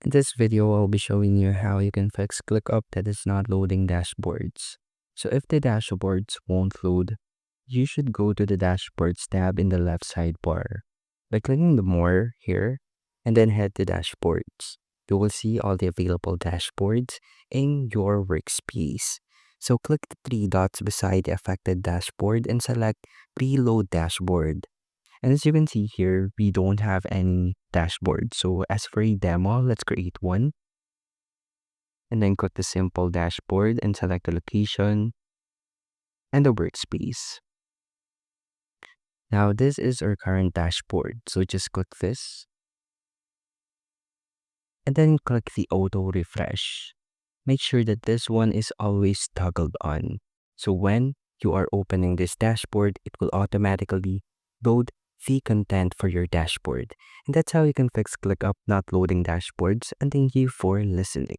In this video, I'll be showing you how you can fix ClickUp that is not loading dashboards. So if the dashboards won't load, you should go to the Dashboards tab in the left sidebar. By clicking the More here, and then head to Dashboards. You will see all the available dashboards in your workspace. So click the three dots beside the affected dashboard and select Preload Dashboard. And as you can see here, we don't have any dashboard. So as for a demo, let's create one. And then click the simple dashboard and select the location and the workspace. Now this is our current dashboard. So just click this. And then click the auto refresh. Make sure that this one is always toggled on. So when you are opening this dashboard, it will automatically load the content for your dashboard. And that's how you can fix ClickUp not loading dashboards. And thank you for listening.